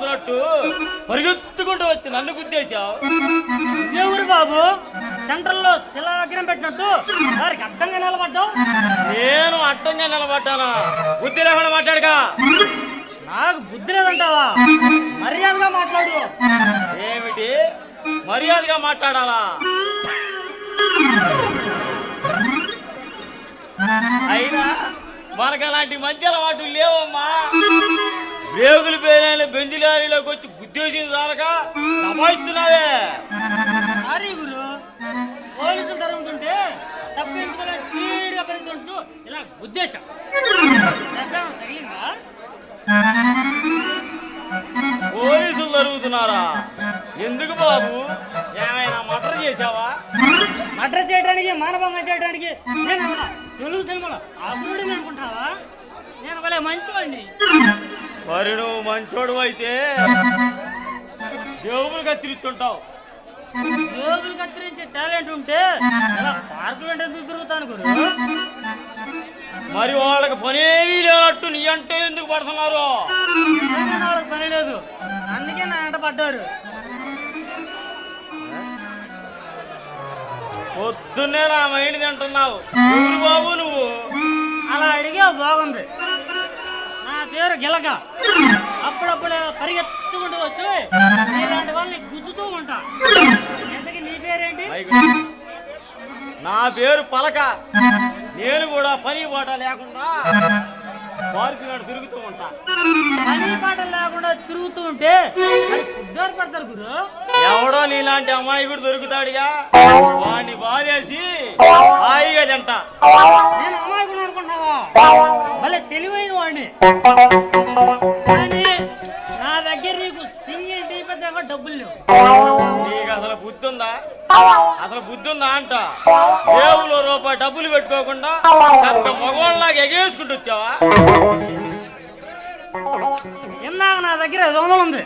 అన్నట్టు పరిగెత్తుకుంటూ వచ్చి నన్ను గుద్దేశావు. ఎవరు బాబు సెంట్రల్లో శిలా విగ్రహం పెట్టినట్టు వారికి అడ్డంగా నిలబడ్డావు? నేను అడ్డంగా నిలబడ్డానా? బుద్ధి లేకుండా మాట్లాడుగా. నాకు బుద్ధి లేదంటావా? మర్యాదగా మాట్లాడు. ఏమిటి మర్యాదగా మాట్లాడాలా? అయినా మనకు అలాంటి మంచి అలవాటు లేవమ్మా. రేగులు పేరైన బెంజిలారీలోకి వచ్చి గుద్దేసింది చాలక దబాయిస్తున్నావే. సారీ గురు, పోలీసులు జరుగుతుంటే తప్పించుకునే స్పీడ్గా పెరుగుతుంటూ ఇలా గుద్దేశం తగిలిందా? పోలీసులు జరుగుతున్నారా? ఎందుకు బాబు, ఏమైనా మర్డర్ చేశావా? మర్డర్ చేయడానికి మానభంగం చేయడానికి నేను తెలుగు సినిమాలో అభివృద్ధి అనుకుంటావా? నేను భలే మంచివాడిని. మరి నువ్వు మంచోడు అయితే జేబులు కత్తిరిస్తుంటావు. జేబులు కత్తిరించే టాలెంట్ ఉంటే ఇలా పార్కులు అంటే ఎందుకు తిరుగుతాను గురు? మరి వాళ్ళకి పనేమీ లేనట్టు నీ అంటే ఎందుకు పడుతున్నారు? వాళ్ళకి పని లేదు, అందుకే నా అంట పడ్డారు. పొద్దున్నే నా మైండ్ తింటున్నావు. ఎవరు బాబు నువ్వు? అలా అడిగే బాగుంది. నా పేరు గిలక. అప్పుడప్పుడు పరిగెత్తుకుంటూ వచ్చి ఇలాంటి వాళ్ళని గుద్దుతూ ఉంటా. ఎంతకీ నీ పేరేంటి? నా పేరు పలక. నేను కూడా పని పాట లేకుండా పార్కు నాడు తిరుగుతూ ఉంటా. పని పాట లేకుండా తిరుగుతూ ఉంటే ఉద్దారు పడతారు గురు. ఎవడో నీలాంటి అమ్మాయి కూడా దొరుకుతాడుగా, వాడిని బాధేసి హాయిగా తింటా. నేను అమ్మాయి కూడా అనుకుంటున్నావా? భలే తెలివైన వాడిని. కానీ నా దగ్గర నీకు సింగిల్ టీ పెద్ద డబ్బులు లేవు. నీకు అసలు బుద్ధి ఉందా? అసలు బుద్ధి ఉందా అంట? దేవులో రూపాయి డబ్బులు పెట్టుకోకుండా పెద్ద మగవాళ్ళలాగా ఎగేసుకుంటూ వచ్చావా? ఇందాక నా దగ్గర 500 ఉంది.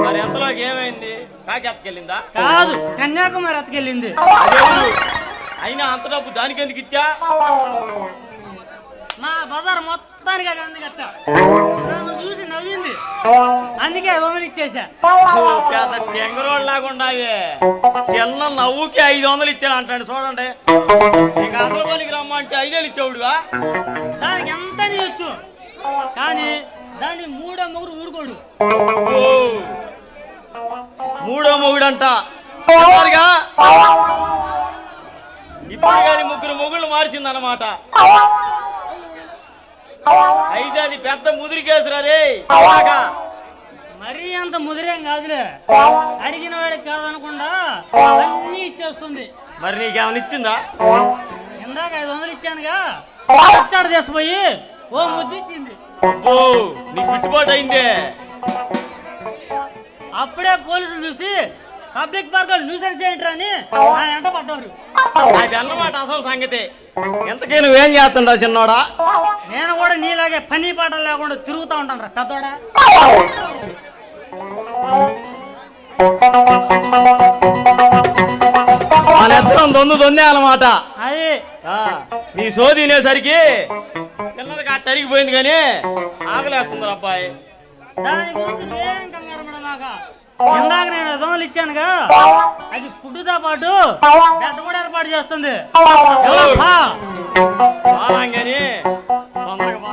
మరి ఎంతలోకి ఏమైంది? కాకి ఎత్తుకెళ్ళిందా? కాదు, కన్యాకుమారి ఎత్తుకెళ్ళింది. అయినా అంత డబ్బు దానికి ఎందుకు ఇచ్చా? మా బజార్ మొత్తానికి అది అందుకట్ట నన్ను చూసి నవ్వింది, అందుకే 500 ఇచ్చేసా. పెద్ద తెంగరోళ్ళలాగా ఉండాలి. చిన్న నవ్వుకి 500 ఇచ్చాను అంటాడు. చూడండి, ఇంకా అసలు పనికి రమ్మంటే 5,000 ఇచ్చేవాడుగా. దానికి ఎంత ఇవ్వచ్చు, కానీ దాన్ని మూడో మొగుడు ఊరుకోడు. మూడో మొగుడంట. ఇప్పుడు కానీ 3 మొగుళ్ళు మార్చిందన్నమాట. అయితే అది పెద్ద ముదిరి కేసురా రే. మరీ అంత ముదిరేం కాదులే, అడిగిన వాడికి కాదనకుండా అన్నీ ఇచ్చేస్తుంది. మరి నీకేమైనా ఇచ్చిందా? ఇందాక 500 ఇచ్చానుగా, చాడు తీసిపోయి ఓ ముద్దు ఇచ్చింది. అబ్బో, నీకు గిట్టుబాటు అయిందే. అప్పుడే పోలీసులు చూసి పబ్లిక్ పార్కులు న్యూసెన్స్ ఏంట్రా అని నా ఎంట పడ్డారు. అది అన్నమాట అసలు సంగతి. ఎంతకీ నువ్వేం చేస్తుండా చిన్నోడా? నేను కూడా నీలాగే పని పాటలు లేకుండా తిరుగుతూ ఉంటాను రా పెద్దోడా. మన దొందే అన్నమాట. అది నీ సోది తినేసరికి తిన్నది కా తరిగిపోయింది, కానీ ఆకలేస్తుంది అబ్బాయి. దాని గురించి నువ్వేం కంగారు పడమాక. ఇందాక నేను 500 ఇచ్చానుగా, అది ఫుడ్తో పాటు బెడ్ కూడా ఏర్పాటు చేస్తుంది. కానీ తొందరగా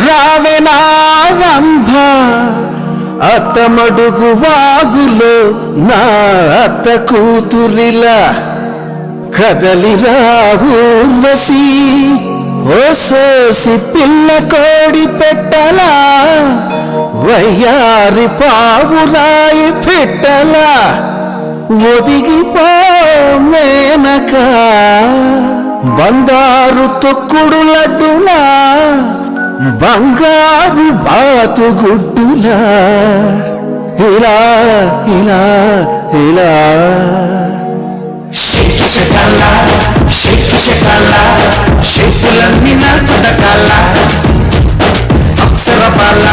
రావెనారంభ అత్తమడుగు వాగులో నా అత్త కూతురిలా కదలిరా ఊర్వశి, ఓ సోసి పిల్ల కోడి పెట్టలా, వయ్యారి పావురాయి పెట్టలా, ఒదిగిపో మేనక బంగారు తొక్కుడు లడ్డులా, బంగారు బాతుగుడ్డులా, ఇలా ఇలా ఇలా షేకి షకాల షేకి షకాల షేపులన్నీ నాకు దకాల అప్సర బాల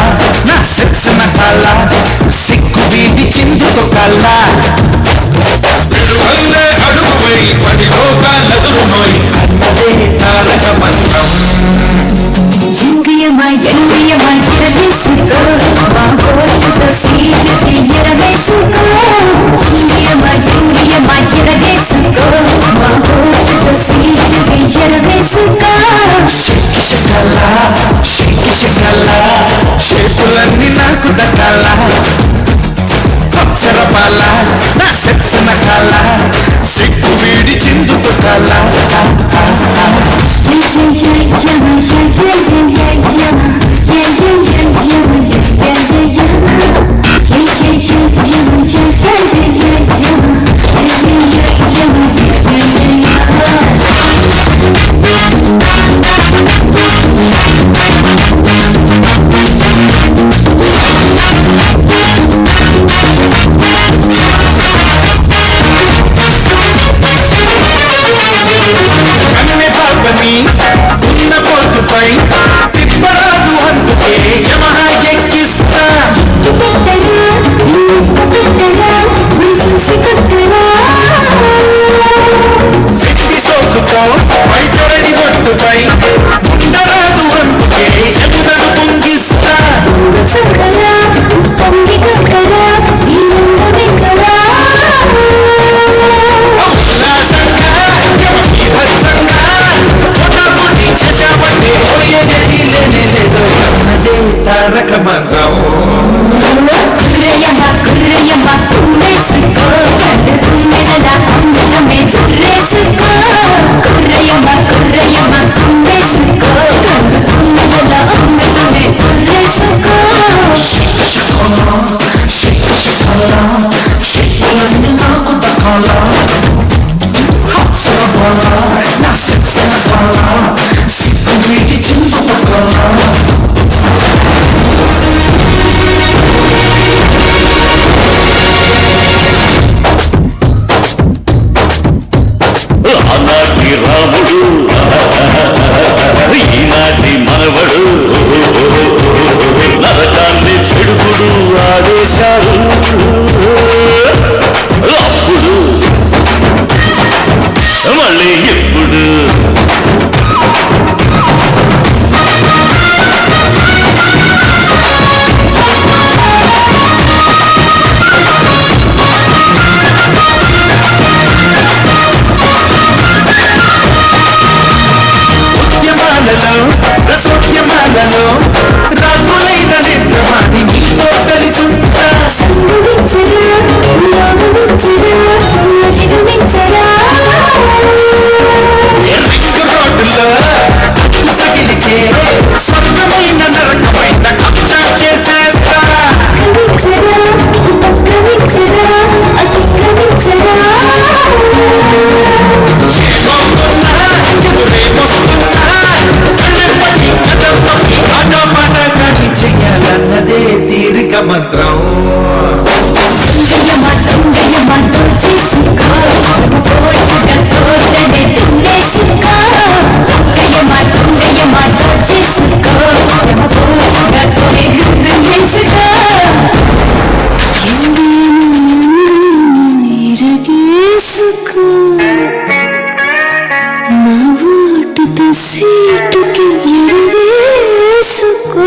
నా సెక్స్ నకాల సిక్కు వీడి చిందుతో కాల అల్లే అడుగువై పడిలోగా నదురునోయ్ అన్నదే తారక మంత్రం ఎంగియమా ఎంగియమా ఎరవేసుకో మా కోరికతో సీటుకి ఎరవేసుకో ఎంగియమా ఎంగియమా ఎరవేసుకో మా కోరికతో సీటుకి ఎరవేసుకో షేకి షకాల షేకి షకాల షేపులన్నీ నాకు దకాల అప్సర బాల నా సెక్స్ నకాల సిక్కు వీడి చిందుతో కాల కన్నె పాపని ఉన్న పొద్దుపై తిప్పరాదు అందుకే యమహా ఎక్కిస్తా శక్తి సోకుతో వైద్యుడని ఒట్టుపై ఉండరాదు అందుకే యమునను పొంగిస్తా ఉల్లాసంగా యమకి భద్రంగా పొటాపొటి చేసావంటే పోయేదేది లేనే లేదు అన్నదే తారక మంత్రం కుర్రయమ్మ కుర్రయమ్మ కుమ్మేసుకో కుమ్మెదల అమృతమే జుర్రేసుకో కుర్రయమ్మ కుర్రయమ్మ కుమ్మేసుకో కుమ్మెదల అమృతమే జుర్రేసుకో షేకి షకాల షేకి షకాల షేపులన్నీ నాకు దకాల అప్సర బాల నా సెక్స్ నకాల సిక్కు వీడి చిందుతో కాల ఆనాటి రాముడు ఈనాటి మనవడు నరకాన్ని చెడుగుడు ఆదేశాలు అప్పుడు మళ్ళీ ఎప్పుడు ఉద్యమాలలో రసోద్యమాలలో రాత్రులైన నిద్రమాని నీతో కలిసుంటా సంభవించరా లోభవించరా మదిగమించరా రింగ్ రోడ్డులో అడ్డు తగిలితే స్వర్గమైన నరకమైన కబ్జా చేసేస్తా క్రమించరా ఉపక్రమించరా అతిక్రమించరా ఏమవుతున్నా ఎదురేమొస్తున్నా కళ్ళెప్పటి కథప్పటి ఆటపాట కానీ చెయ్యాలన్నదే తీరిక మంత్రం తుంగయమ్మ తుంగయమ్మ దోచేసుకో కోరిక కోరికనే తుంగేసుకో తుంగయమ్మ తుంగయమ్మ దోచేసుకో కోరిక కోరిక తుంగేసుకో ఇరగేసుకో మా ఓటుతో సీటుకి ఎరవేసుకో